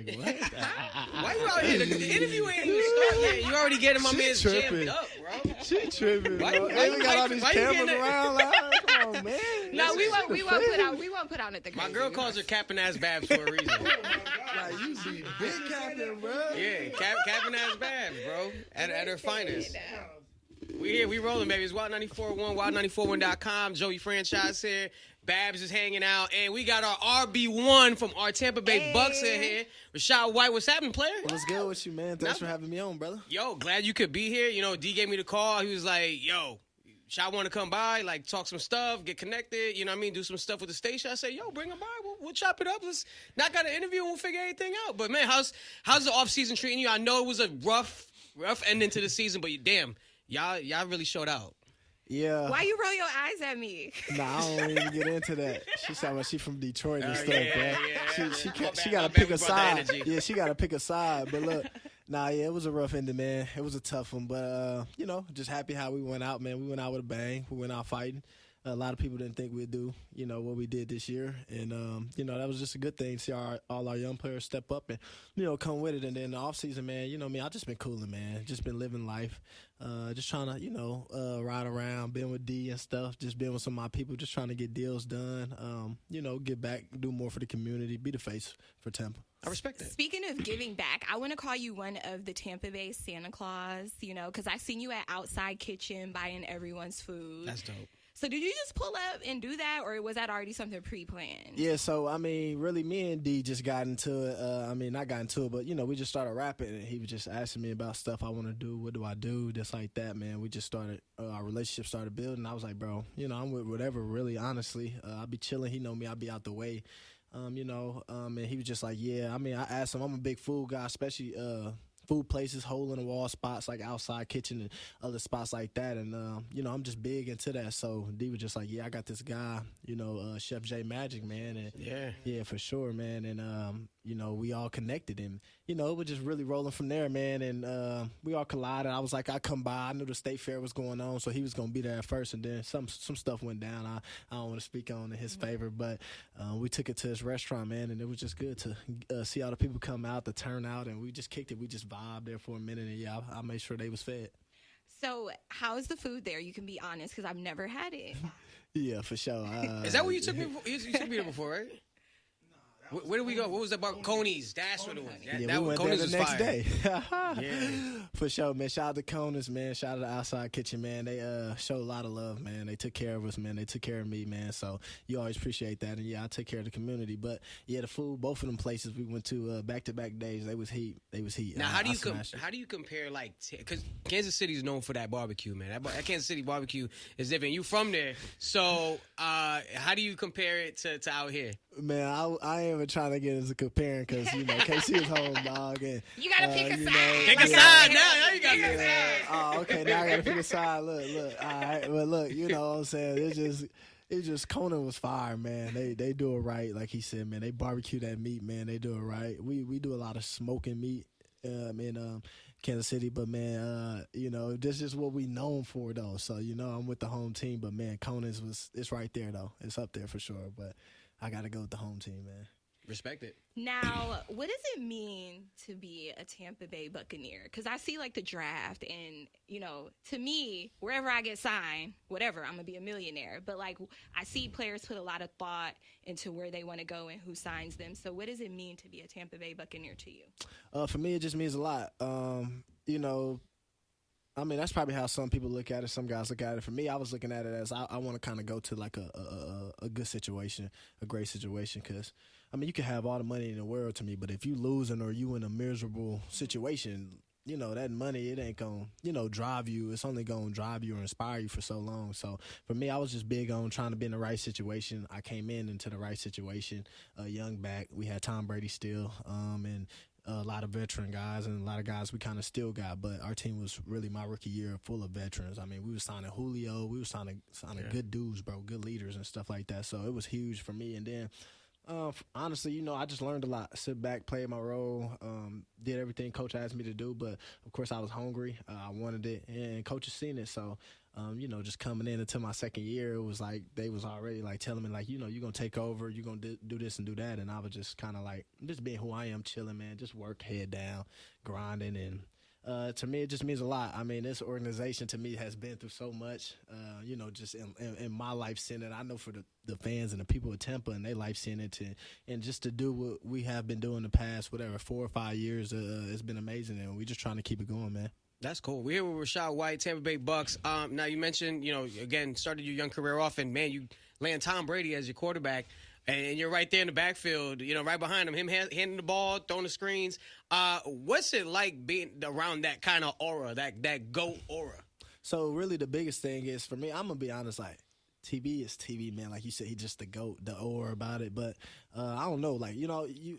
Like, what? Why you out here? The interview ain't even started yet. You already getting my man's jammed up, bro. She tripping, bro. Why We got all these cameras around. Like, come on, man. No, we won't put out at the My girl calls her capping ass Babs for a reason. Like, you be big capping, bro. Yeah, capping ass Babs, bro. At her finest. We here, we rolling, baby. It's Wild 94.1, wild941.com. Joey Franchise here. Babs is hanging out, and we got our RB1 from our Tampa Bay Bucs in here. Rachaad White, what's happening, player? What's good with you, man? Thanks for having me on, brother. Yo, glad you could be here. You know, D gave me the call. He was like, yo, Shot want to come by, like, talk some stuff, get connected, you know what I mean, do some stuff with the station. I said, yo, bring him by. We'll chop it up. Let's not got an interview and we'll figure everything out. But, man, how's the offseason treating you? I know it was a rough ending to the season, but damn, y'all really showed out. Yeah. Why you roll your eyes at me? Nah, I don't even get into that. She's talking about she from Detroit and stuff, yeah, bro. yeah. She got to pick a side. Yeah, she got to pick a side. But look, it was a rough ending, man. It was a tough one. But, just happy how we went out, man. We went out with a bang. We went out fighting. A lot of people didn't think we'd do, what we did this year. And, that was just a good thing to see all our young players step up and, come with it. And then the offseason, man, I've just been cooling, man. Just been living life. Just trying to, ride around, been with D and stuff, just been with some of my people, just trying to get deals done, get back, do more for the community, be the face for Tampa. I respect that. Speaking of giving back, I want to call you one of the Tampa Bay Santa Claus, because I seen you at Outside Kitchen buying everyone's food. That's dope. So did you just pull up and do that, or was that already something pre-planned? Yeah, so, really, me and D just got into it. Not got into it, but, we just started rapping, and he was just asking me about stuff I want to do. What do I do? Just like that, man. We just started, our relationship started building. I was like, bro, I'm with whatever, really, honestly. I'll be chilling. He know me. I'll be out the way. And he was just like, yeah. I asked him, I'm a big food guy, especially food places, hole-in-the-wall spots like Outside Kitchen and other spots like that. And, I'm just big into that. So D was just like, yeah, I got this guy, Chef J Magic, man. And yeah, for sure, man. And, we all connected. And, it was just really rolling from there, man. And we all collided. I was like, I'd come by. I knew the state fair was going on, so he was going to be there at first. And then some stuff went down. I don't want to speak on in his favor, but we took it to his restaurant, man, and it was just good to see all the people come out, the turnout, and we just kicked it. We just vibed there for a minute, and yeah, I made sure they was fed. So how's the food there? You can be honest, because I've never had it. Yeah, for sure. Is that where you took me? You took me there before, right? Where did we go? What was that about? Coney's. That's what it was. We went there the next day. Yeah. For sure, man. Shout out to Coney's, man. Shout out to Outside Kitchen, man. They showed a lot of love, man. They took care of us, man. They took care of me, man. So you always appreciate that. And, yeah, I take care of the community. But, yeah, the food, both of them places we went to back-to-back days, they was heat. Now, how do you compare, like, because Kansas City is known for that barbecue, man. That Kansas City barbecue is different. You from there. So how do you compare it to out here? Man, I ain't even trying to get into comparing because, KC is home, dog. And, you got to pick a side. Pick a side now. You got to pick a side. Oh, okay. Now I got to pick a side. Look. All right. But look, you know what I'm saying? It's just Conan was fire, man. They do it right. Like he said, man, they barbecue that meat, man. They do it right. We do a lot of smoking meat in Kansas City, but, man, this is what we known for, though. So, I'm with the home team, but, man, Conan's it's right there, though. It's up there for sure, but I got to go with the home team, man. Respect it. Now, what does it mean to be a Tampa Bay Buccaneer? Because I see, like, the draft, and, to me, wherever I get signed, whatever, I'm going to be a millionaire. But, like, I see players put a lot of thought into where they want to go and who signs them. So what does it mean to be a Tampa Bay Buccaneer to you? For me, it just means a lot. That's probably how some people look at it. Some guys look at it. For me, I was looking at it as I want to kind of go to like a good situation, a great situation. Because, you can have all the money in the world to me, but if you losing or you in a miserable situation, that money, it ain't going to, drive you. It's only going to drive you or inspire you for so long. So for me, I was just big on trying to be in the right situation. I came into the right situation, young back. We had Tom Brady still, and a lot of veteran guys and a lot of guys we kind of still got, but our team was really my rookie year full of veterans. We were signing Julio, we were signing good dudes, bro, good leaders and stuff like that. So it was huge for me. And then Honestly, I just learned a lot. Sit back, played my role, did everything coach asked me to do. But of course, I was hungry. I wanted it, and coach has seen it. So, just coming in into my second year, it was like they was already like telling me like, you're gonna take over, you're gonna do this and do that, and I was just kind of like just being who I am, chilling, man, just work, head down, grinding, and. To me, it just means a lot. I mean, this organization to me has been through so much, just in my life seeing it. I know for the fans and the people of Tampa and their life seeing it, and just to do what we have been doing the past, 4 or 5 years, it's been amazing, and we're just trying to keep it going, man. That's cool. We're here with Rachaad White, Tampa Bay Bucs. Now, you mentioned, again, started your young career off, and, man, you land Tom Brady as your quarterback. And you're right there in the backfield, right behind him handing the ball, throwing the screens. What's it like being around that kind of aura, that GOAT aura? So really the biggest thing is, for me, I'm going to be honest, like, TV is TV, man. Like you said, he's just the GOAT, the aura about it. But I don't know. Like,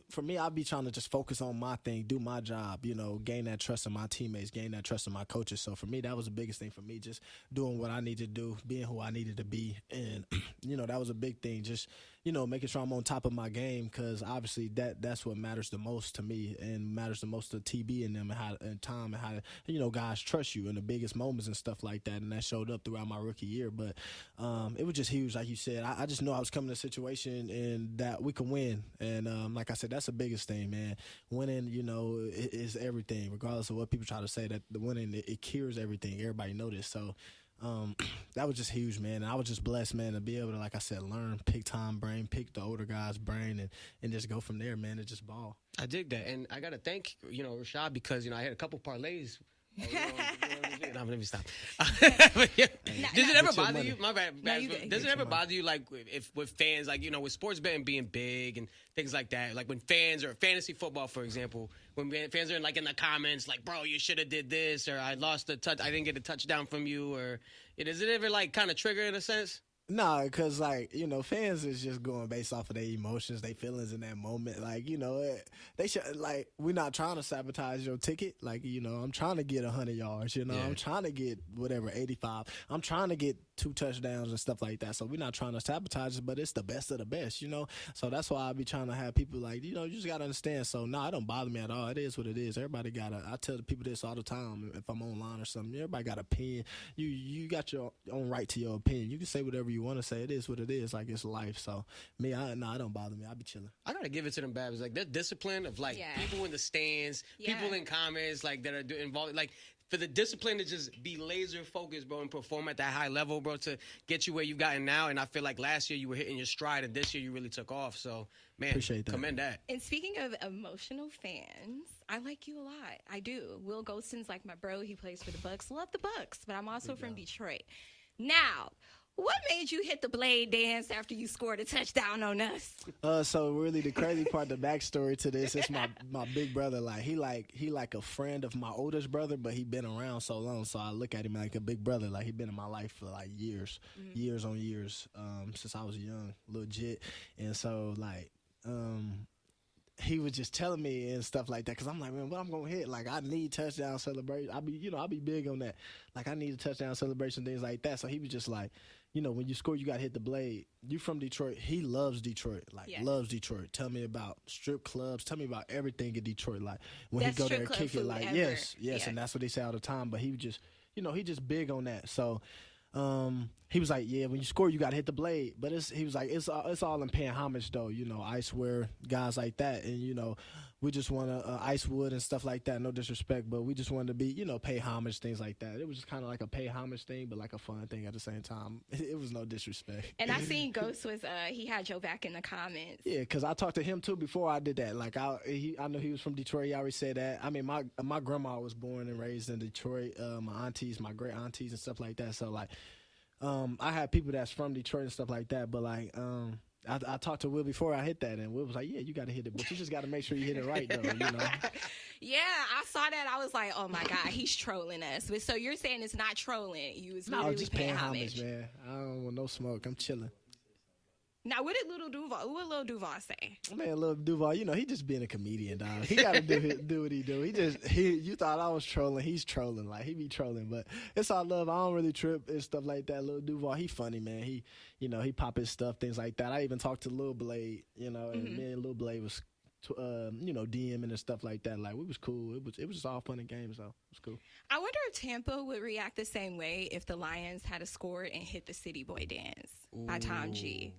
for me, I'll be trying to just focus on my thing, do my job, gain that trust in my teammates, gain that trust in my coaches. So for me, that was the biggest thing for me, just doing what I needed to do, being who I needed to be. And, that was a big thing. Just, making sure I'm on top of my game, because obviously that's what matters the most to me and matters the most to TB and them, and Tom, and how, guys trust you in the biggest moments and stuff like that. And that showed up throughout my rookie year. But it was just huge, like you said. I just know I was coming to a situation and that we can win. And like I said, that's the biggest thing, man. Winning, is everything, regardless of what people try to say. That the winning, it cures everything. Everybody know this. So that was just huge, man. And I was just blessed, man, to be able to, like I said, learn, pick Tom's brain, pick the older guy's brain, and just go from there, man, and just ball. I dig that. And I got to thank, Rachaad, because, I had a couple parlays. Let me stop. Does it ever bother you? My bad. Does it ever bother you, like, if with fans, like, with sports betting being big and things like that, like when fans, or fantasy football, for example, when fans are in the comments, like, bro, you should have did this, or I lost the touch, I didn't get a touchdown from you, or does it ever kind of trigger in a sense? Nah, because, fans is just going based off of their emotions, their feelings in that moment. Like, they should, we're not trying to sabotage your ticket. Like, I'm trying to get 100 yards, Yeah. I'm trying to get 85. I'm trying to get 2 touchdowns and stuff like that. So we're not trying to sabotage it, but it's the best of the best, So that's why I be trying to have people you just got to understand. So, no, it don't bother me at all. It is what it is. Everybody I tell the people this all the time if I'm online or something. Everybody got an opinion. You got your own right to your opinion. You can say whatever you want to say. It is what it is. Like, it's life. So me, it don't bother me. I be chilling. I gotta give it to them Babs. Like, that discipline of people in the stands, people in comments, that are involved. Like, for the discipline to just be laser focused, bro, and perform at that high level, bro, to get you where you've gotten now. And I feel like last year you were hitting your stride, and this year you really took off. So, man, appreciate that. Commend that. And speaking of emotional fans, I like you a lot. I do. Will Golston's like my bro. He plays for the Bucs. Love the Bucs, but I'm also from Detroit. Now, what made you hit the blade dance after you scored a touchdown on us? So really the crazy part, the backstory to this, is my big brother. He like a friend of my oldest brother, but he been around so long. So I look at him like a big brother. Like, he been in my life for years, years on years, since I was young, legit. And so he was just telling me and stuff like that, because I'm like, man, what I'm gonna hit? Like, I need touchdown celebration. I be big on that. Like, I need a touchdown celebration, things like that. So he was just like, when you score, you got to hit the blade. You from Detroit. He loves Detroit. Loves Detroit. Tell me about strip clubs. Tell me about everything in Detroit. Like, when he go there and kick it, like, yes. And that's what they say all the time. But he was just, he just big on that. So he was like, yeah, when you score, you got to hit the blade. But he was like, it's all in paying homage, though. Icewear, guys like that. And, we just want to Icewood and stuff like that. No disrespect, but we just wanted to be, pay homage, things like that. It was just kind of like a pay homage thing, but like a fun thing at the same time. It was no disrespect. And I seen Ghost was he had your back in the comments. Yeah, because I talked to him too before I did that. Like, I know he was from Detroit. He already said that. I mean, my grandma was born and raised in Detroit. My aunties, my great aunties, and stuff like that. So I had people that's from Detroit and stuff like that. But I talked to Will before I hit that, and Will was like, yeah, you got to hit it, but you just got to make sure you hit it right, though, Yeah, I saw that. I was like, oh, my God, he's trolling us. But so you're saying it's not trolling. You was literally just paying homage, man. I don't want no smoke. I'm chilling. Now, what did Lil Duval say? Man, Lil Duval, he just being a comedian, dog. He got to do what he do. You thought I was trolling. He's trolling. Like, he be trolling. But it's all love. I don't really trip and stuff like that. Lil Duval, he funny, man. He pop his stuff, things like that. I even talked to Lil Blade, and me and Lil Blade was, DMing and stuff like that. Like, we was cool. It was just all fun and games, though. It was cool. I wonder if Tampa would react the same way if the Lions had scored and hit the City Boy dance by Tom G.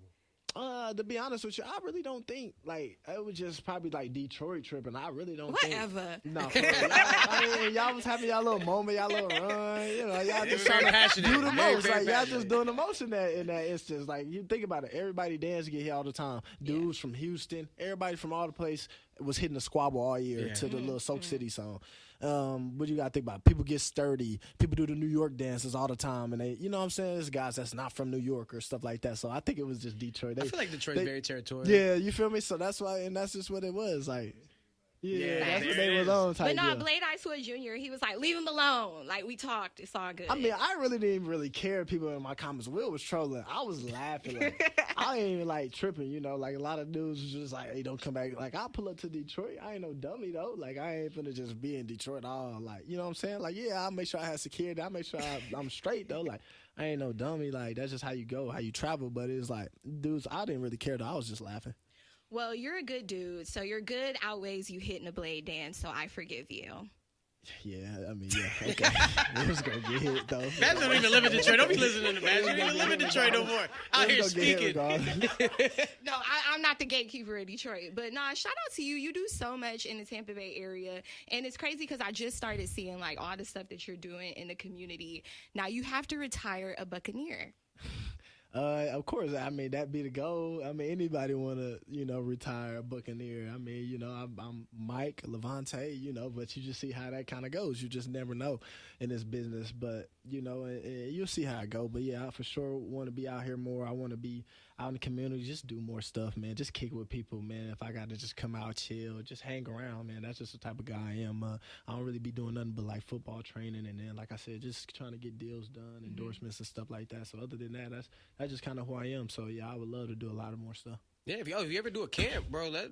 To be honest with you, I really don't think it was just probably like Detroit tripping. I really don't Whatever. think. No, y'all was having y'all little moment, y'all little run. Y'all just trying to do the most. Like y'all just doing the most in that instance. Like you think about it, everybody dance get hit all the time. Dudes from Houston, everybody from all the place was hitting the squabble all year to the little Soak City song. What you gotta think about? People get sturdy. People do the New York dances all the time, and they, you know what I'm saying? There's guys that's not from New York or stuff like that. So I think it was just Detroit. I feel like Detroit's very territorial. Yeah, you feel me? So that's why, and that's just what it was. Like, that's what they was on. Type but no, deal. Blade Icewood Jr., he was like, leave him alone. Like, we talked. It's all good. I mean, I really didn't really care. People in my comments, Will was trolling. I was laughing. Like, I ain't even tripping. Like a lot of dudes was just like, hey, don't come back. Like, I'll pull up to Detroit. I ain't no dummy though. Like, I ain't finna just be in Detroit all. Like, you know what I'm saying? Like, yeah, I'll make sure I have security. I'll make sure I'm straight though. Like, I ain't no dummy. Like, that's just how you go, how you travel. But it's like, dudes, I didn't really care though. I was just laughing. Well, you're a good dude, so your good outweighs you hitting a Blade dance, so I forgive you. Yeah, I mean, yeah, okay. It was gonna get hit though. Babs don't even live in Detroit. Don't be listening to Babs. You don't even live in Detroit no more. Out here speaking. No, I'm not the gatekeeper in Detroit, but nah, shout out to you. You do so much in the Tampa Bay area, and it's crazy because I just started seeing all the stuff that you're doing in the community. Now you have to retire a Buccaneer. Of course, I mean, that'd be the goal. I mean, anybody want to, retire a Buccaneer. I mean, I'm Mike, Levante, but you just see how that kind of goes. You just never know in this business, but, and you'll see how it go. But, yeah, I for sure want to be out here more. I want to be out in the community, just do more stuff, man. Just kick it with people, man. If I got to just come out, chill, just hang around, man. That's just the type of guy I am. I don't really be doing nothing but, football training and then, like I said, just trying to get deals done, endorsements and stuff like that. So, other than that, that's just kind of who I am. So yeah, I would love to do a lot of more stuff. Yeah, if you ever do a camp, bro, let us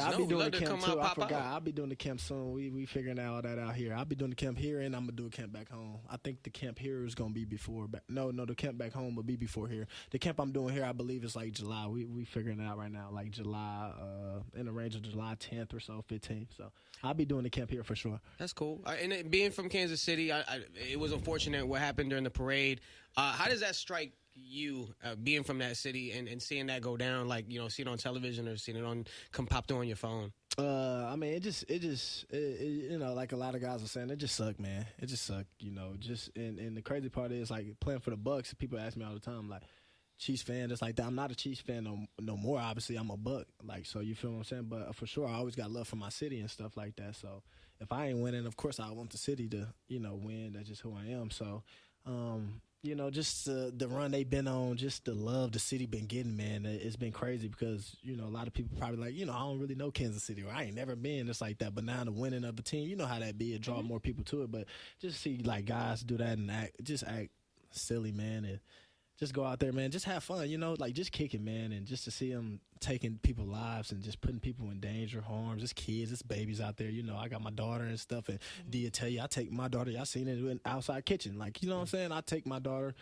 I'll know. be doing Love the to camp come too. out, I pop forgot. out. I'll be doing the camp soon. We figuring all that out here. I'll be doing the camp here, and I'm gonna do a camp back home. I think the camp here is gonna be before. No, the camp back home will be before here. The camp I'm doing here, I believe, is July. We figuring it out right now, July, in the range of July 10th or so, 15th. So I'll be doing the camp here for sure. That's cool. And being from Kansas City, it was unfortunate what happened during the parade. How does that strike you, being from that city and seeing that go down, seeing it on television or seeing it popped on your phone? I mean, it just like a lot of guys are saying, it just sucked, man. It just sucked, and the crazy part is playing for the Bucs. People ask me all the time, Chiefs fan, just like that. I'm not a Chiefs fan no more. Obviously, I'm a Buck, so you feel what I'm saying. But for sure, I always got love for my city and stuff like that. So if I ain't winning, of course I want the city to win. That's just who I am. So. Just the run they've been on, just the love the city been getting, man. It's been crazy because, a lot of people probably I don't really know Kansas City, or I ain't never been just like that. But now the winning of the team, you know how that be, it draw more people to it. But just see guys do that and act silly, man, and just go out there, man. Just have fun, just kick it, man. And just to see them taking people's lives and just putting people in danger, harms. It's kids, it's babies out there. I got my daughter and stuff. And Dia tell you, I take my daughter. Y'all seen it in outside kitchen. You know what I'm saying? I take my daughter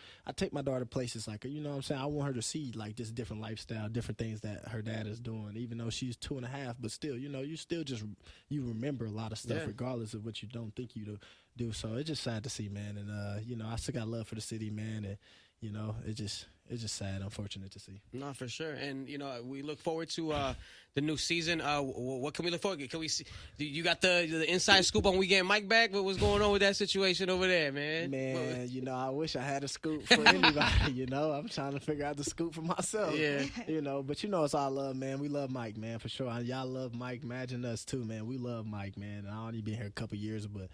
places. You know what I'm saying? I want her to see this different lifestyle, different things that her dad is doing. Even though she's 2.5, but still, you still you remember a lot of stuff regardless of what you don't think you do. So it's just sad to see, man. And I still got love for the city, man. And it's just sad, unfortunate to see. No, for sure. And, we look forward to the new season. What can we look forward to? Can we see? You got the inside scoop on we getting Mike back? What's going on with that situation over there, man? Man, I wish I had a scoop for anybody, I'm trying to figure out the scoop for myself. Yeah. But it's all love, man. We love Mike, man, for sure. Y'all love Mike. Imagine us, too, man. We love Mike, man. I only been here a couple years, but...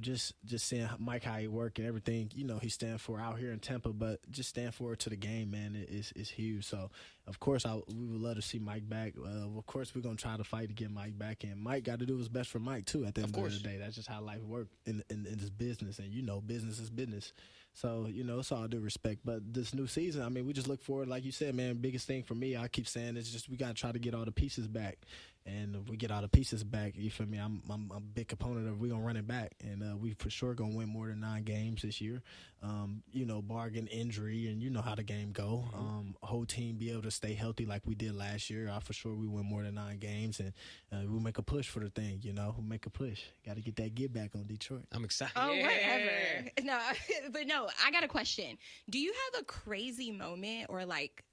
just seeing Mike, how he work and everything, he stand for out here in Tampa, but just stand for it to the game, man, is huge. So of course, we would love to see Mike back. Of course, we're gonna try to fight to get Mike back, and Mike got to do what's best for Mike too. At the end of the day, that's just how life works in this business, and business is business. So it's all due respect. But this new season, I mean, we just look forward, like you said, man. Biggest thing for me, I keep saying, is just we gotta try to get all the pieces back. And if we get all the pieces back, you feel me? I'm a big component of we gonna run it back, and we for sure gonna win more than 9 games this year. Bargain injury, and you know how the game go. Whole team be able to stay healthy like we did last year. For sure we win more than 9 games, and we'll make a push for the thing. We'll make a push. Got to get that get back on Detroit. I'm excited. Oh, whatever. No, but no, I got a question. Do you have a crazy moment or like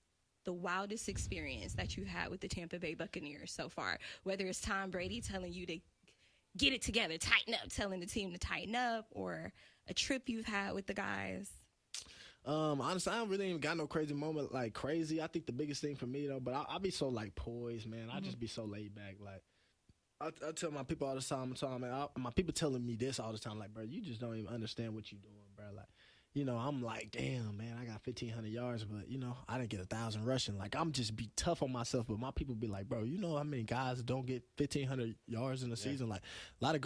the wildest experience that you had with the Tampa Bay Buccaneers so far? Whether it's Tom Brady telling you to get it together, tighten up, telling the team to tighten up, or a trip you've had with the guys? Honestly, I don't really even got no crazy moment like crazy. I think the biggest thing for me though, but I'll be so like poised, man. I just be so laid back. Like I tell my people all the time, my people telling me this all the time, like, bro, you just don't even understand what you're doing, bro. Like, I'm like, damn, man, I got 1,500 yards, but, I didn't get 1,000 rushing. Like, I'm just be tough on myself, but my people be like, bro, you know how many guys don't get 1,500 yards in a season? Like, a lot of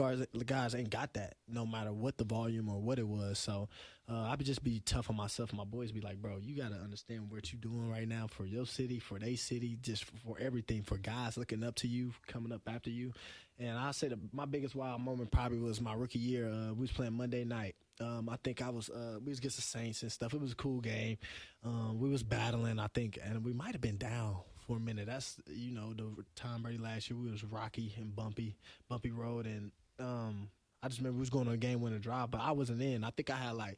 guys ain't got that, no matter what the volume or what it was. So, I be just be tough on myself. My boys be like, bro, you got to understand what you doing right now for your city, for their city, just for everything, for guys looking up to you, coming up after you. And I say my biggest wild moment probably was my rookie year. We was playing Monday night. I think we was against the Saints and stuff. It was a cool game. We was battling, I think, and we might have been down for a minute. That's, the Tom Brady last year. We was rocky and bumpy road. And I just remember we was going on a game-winning drive, but I wasn't in. I think I had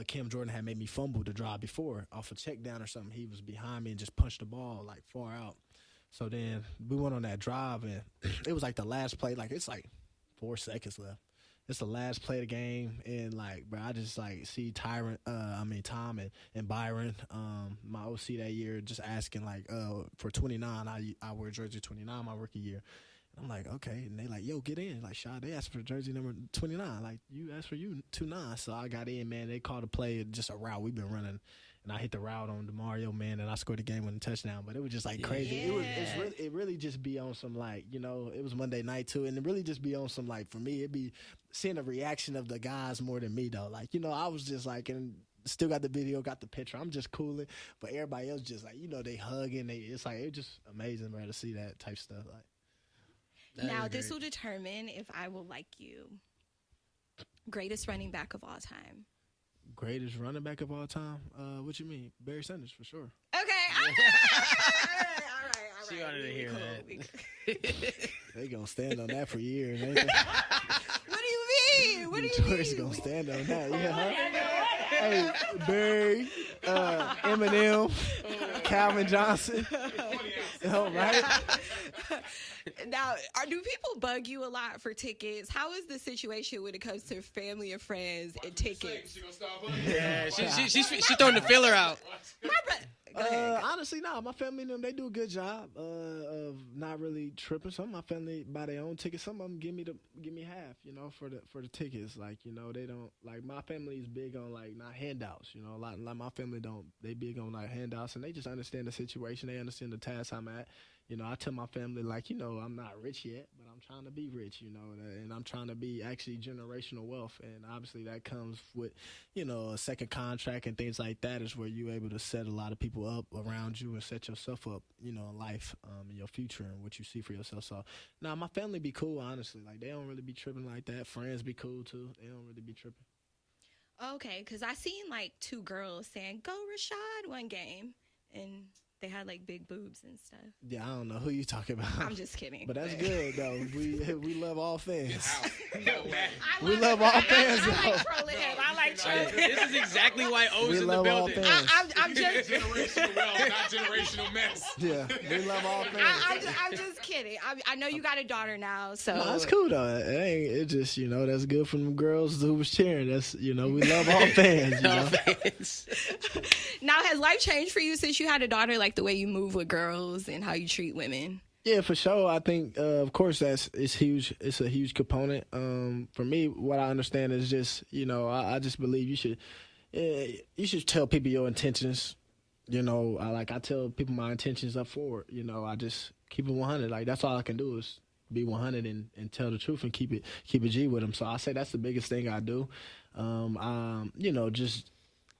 Cam Jordan had made me fumble the drive before off a check down or something. He was behind me and just punched the ball far out. So then we went on that drive, and it was the last play. It's 4 seconds left. It's the last play of the game, and bro, I just see Tom and Byron, my OC that year, just asking for 29. I wear jersey 29 my rookie year. And I'm like, okay, and they yo, get in. Shad, they asked for jersey number 29. You asked for 29. So I got in, man. They called a play, just a route we've been running. And I hit the route on DeMario, man, and I scored the game-winning touchdown. But it was just crazy. Yeah. It really just be on some it was Monday night too, and it really just be on some for me, it'd be seeing the reaction of the guys more than me though. I was just and still got the video, got the picture. I'm just cooling, but everybody else just they hugging. It's just amazing, bro, to see that type stuff. Now this will determine if I will like you. Greatest running back of all time. Greatest running back of all time? What you mean? Barry Sanders, for sure. Okay. All right. She wanted to hear that. They gonna stand on that for years, ain't they? What do you mean? Detroit's gonna stand on that. Hey, Barry, Eminem, Calvin Johnson. Right? Now, do people bug you a lot for tickets? How is the situation when it comes to family and friends and tickets? Yeah, she's throwing the filler out. My brother. Honestly, no. My family and them, they do a good job of not really tripping. Some of my family buy their own tickets. Some of them give me half, for the tickets. They don't my family is big on not handouts. A lot my family don't. They big on handouts, and they just understand the situation. They understand the task I'm at. I tell my family, I'm not rich yet, but I'm trying to be rich, and I'm trying to be actually generational wealth. And obviously that comes with, a second contract and things like that is where you're able to set a lot of people up around you and set yourself up, in life, in your future and what you see for yourself. So, now my family be cool, honestly. They don't really be tripping like that. Friends be cool, too. They don't really be tripping. Okay, because I seen 2 girls saying, go Rachaad one game, and they had big boobs and stuff. Yeah, I don't know who you talking about. I'm just kidding. But that's good though. We love all fans. We love all fans. I like trolling. This is exactly why O's in the building. I'm just generational wealth, not generational mess. Yeah, we love all fans. I'm just kidding. I know you got a daughter now, so no, that's cool though. It just that's good for them girls who was cheering. That's we love all fans. Now, has life changed for you since you had a daughter? The way you move with girls and how you treat women? Yeah, for sure. I think, of course, it's huge. It's a huge component. For me, what I understand is just, I just believe you should tell people your intentions. you know, I tell people my intentions up forward. You know, I just keep it 100. Like that's all I can do is be 100 and tell the truth and keep it G with them. So I say that's the biggest thing I do. You know, just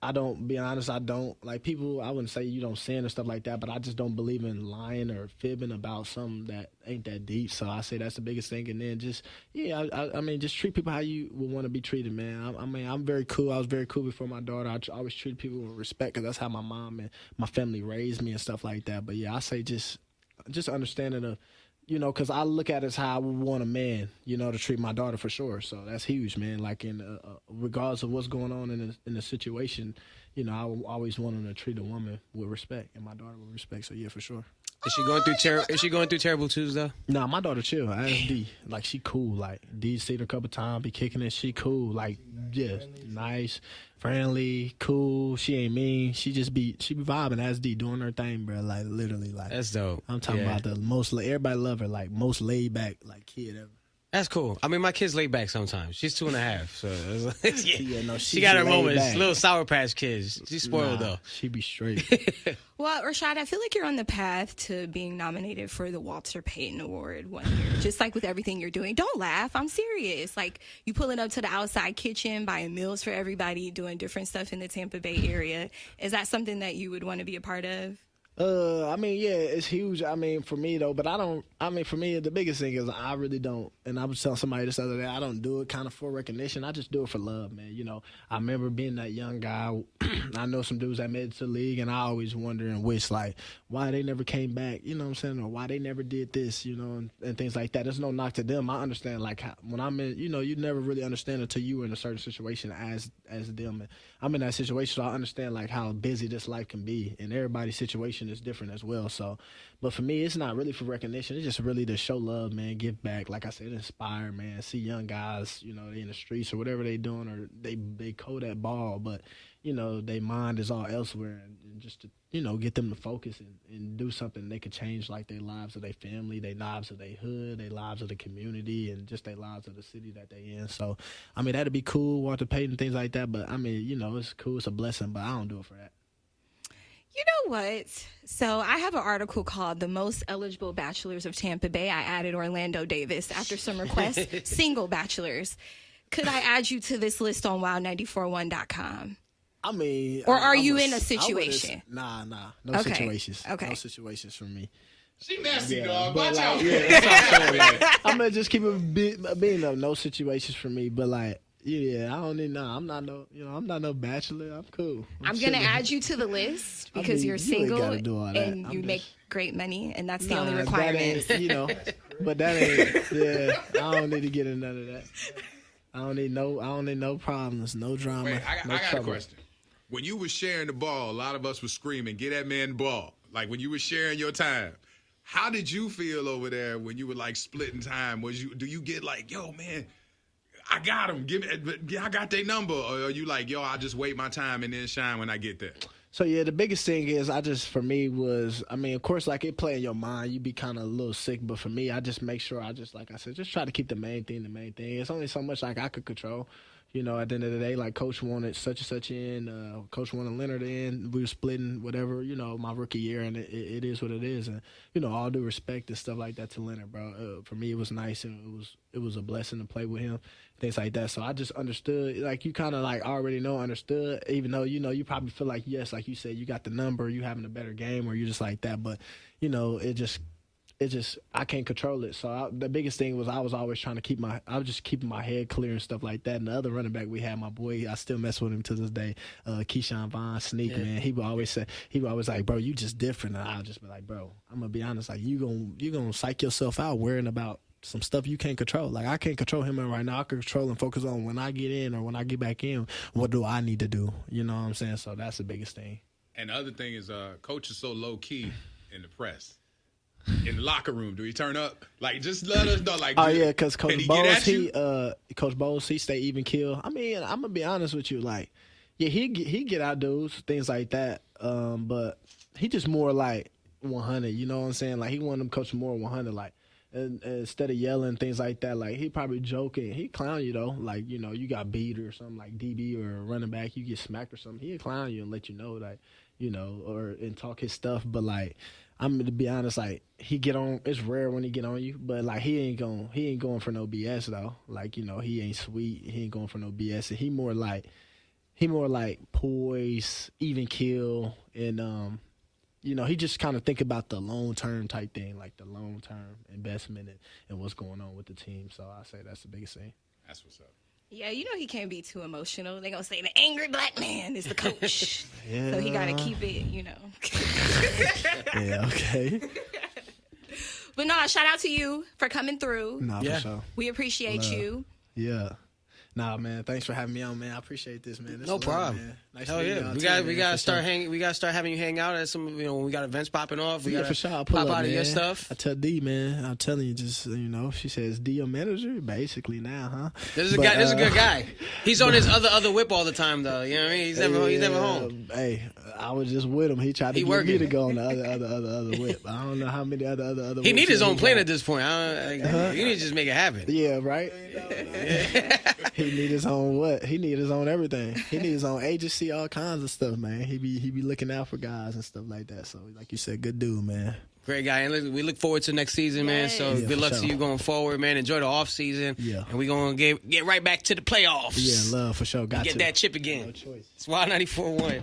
I don't, being honest, I don't like people. I wouldn't say you don't sin or stuff like that, but I just don't believe in lying or fibbing about something that ain't that deep. So I say that's the biggest thing. And then just, yeah, I mean, just treat people how you would want to be treated, man. I mean, I'm very cool. I was very cool before my daughter. I always treated people with respect because that's how my mom and my family raised me and stuff like that. But yeah, I say just understanding of, you know, because I look at it as how I would want a man, you know, to treat my daughter for sure. So that's huge, man. Like in regardless of what's going on in the situation, you know, I always want them to treat a woman with respect and my daughter with respect. So yeah, for sure. Is she going through terrible twos though? Nah, my daughter chill. I asked D. Like she cool. Like D seen her a couple times, be kicking it. She cool. Like yeah, nice, friendly, cool. She ain't mean. She be vibing. Ask D doing her thing, bro. Like literally, like that's dope. I'm talking about the most. Everybody love her. Like most laid back like kid ever. That's cool. I mean, my kid's laid back sometimes. She's 2.5, so yeah, no, she got her moments. Back. Little Sour Patch Kids. She's spoiled though. She be straight. Well, Rachaad, I feel like you're on the path to being nominated for the Walter Payton Award one year. Just like with everything you're doing. Don't laugh. I'm serious. Like you pulling up to the outside kitchen, buying meals for everybody, doing different stuff in the Tampa Bay area. Is that something that you would want to be a part of? I mean, yeah, it's huge. I mean, for me though, but for me, the biggest thing is I really don't, and I was telling somebody this other day, I don't do it kind of for recognition. I just do it for love, man. You know, I remember being that young guy. I know some dudes that made it to the league, and I always wonder and wish, like, why they never came back, you know what I'm saying, or why they never did this, you know, and things like that. There's no knock to them. I understand, like, when I'm in, you know, you never really understand until you were in a certain situation as them. And I'm in that situation, so I understand, like, how busy this life can be, and everybody's situation is different as well. So, but for me, it's not really for recognition. It's just really to show love, man, give back. Like I said, inspire, man. See young guys, you know, they in the streets or whatever they doing, or they code that ball, but you know, their mind is all elsewhere, and just to, you know, get them to focus and do something they could change, like their lives of their family, their lives of their hood, their lives of the community, and just their lives of the city that they in. So, I mean, that'd be cool, Walter Payton, things like that. But I mean, you know, it's cool, it's a blessing, but I don't do it for that. You know what? So I have an article called The Most Eligible Bachelors of Tampa Bay. I added Orlando Davis after some requests. Single bachelors. Could I add you to this list on wild941.com? I mean, or are you in a situation? Nah, no okay. situations. Okay, no situations for me. She nasty, yeah, dog. but Watch out. Yeah, that's what I'm saying. I'm gonna just keep it being no situations for me. But like, yeah, I don't need I'm not no bachelor. I'm cool. I'm gonna add you to the list because you're single and you make great money, and that's the only requirement. That ain't, you know, but that ain't. Yeah, I don't need to get in none of that. I don't need no problems, no drama. Wait, no I got trouble. a question. When you were sharing the ball, a lot of us were screaming, "Get that man the ball!" Like when you were sharing your time. How did you feel over there when you were like splitting time? Do you get like, yo, man, I got him. I got their number, or are you like, yo, I'll just wait my time and then shine when I get there? So yeah, the biggest thing is for me was, I mean, of course, like it play in your mind, you be kind of a little sick, but for me, I just make sure like I said, just try to keep the main thing. It's only so much like I could control. You know, at the end of the day, like Coach wanted such and such in, Coach wanted Leonard in, we were splitting whatever, you know, my rookie year, and it is what it is. And, you know, all due respect and stuff like that to Leonard, bro. For me, it was nice, and it was a blessing to play with him, things like that. So I just understood, like you kind of like already understood, even though, you know, you probably feel like, yes, like you said, you got the number, you having a better game, or you just like that. But, you know, I can't control it. So the biggest thing was I was always trying to I was just keeping my head clear and stuff like that. And the other running back we had, my boy, I still mess with him to this day, Keyshawn Vaughn, Sneak, man. He would always like, bro, you just different. And I'll just be like, bro, I'm going to be honest, like you gonna psych yourself out worrying about some stuff you can't control. Like I can't control him right now. I can control and focus on when I get in or when I get back in, what do I need to do? You know what I'm saying? So that's the biggest thing. And the other thing is Coach is so low-key in the press. In the locker room, do he turn up? Like, just let us know. Like, oh yeah, because Coach Bowles, he stay even kill. I mean, I'm gonna be honest with you. Like, yeah, he get out dudes, things like that. But he just more like 100. You know what I'm saying? Like, he wanted them coach more 100. Like, and instead of yelling things like that, like he probably joking. He clown you though, like you got beat or something like DB or running back, you get smacked or something. He'll clown you and let you know, like or and talk his stuff. But like I'm to be honest, like he get on. It's rare when he get on you, but like he ain't going for no BS though. Like he ain't sweet. He ain't going for no BS. And he more like poise, even kill, and he just kind of think about the long-term type thing, like the long-term investment and what's going on with the team. So I say that's the biggest thing. That's what's up. Yeah, he can't be too emotional. They're going to say the angry black man is the coach. Yeah. So he got to keep it, Yeah, okay. But no, shout out to you for coming through. Nah, Yeah. for sure. We appreciate you. Yeah. Nah, man. Thanks for having me on, man. I appreciate this, man. This No is problem. man. Nice Hell meeting yeah, y'all we too, got man, to for start sure. hanging. We got to start having you hang out at some. When we got events popping off. We Yeah, got for sure. I'll pull pop up, out of your man. stuff. I tell D, man. I'm telling you, just she says D your manager, basically now, huh? This is a guy. This is a good guy. He's on his other whip all the time, though. You know what I mean? He's never home. Hey, I was just with him. He tried to He get me working. to go on the other whip. I don't know how many other. He need whips his that own he plane got. at this point. You need to just make it happen. Yeah, right. He need his own what? He need his own everything. He need his own agency, all kinds of stuff, man. He be looking out for guys and stuff like that. So, like you said, good dude, man. Great guy, and we look forward to next season, man. So Yeah, good for luck to sure. you going forward, man. Enjoy the off season, Yeah. and we gonna get right back to the playoffs. Yeah, love for sure. Got Get to. that chip again. No choice. It's Wild 94.1.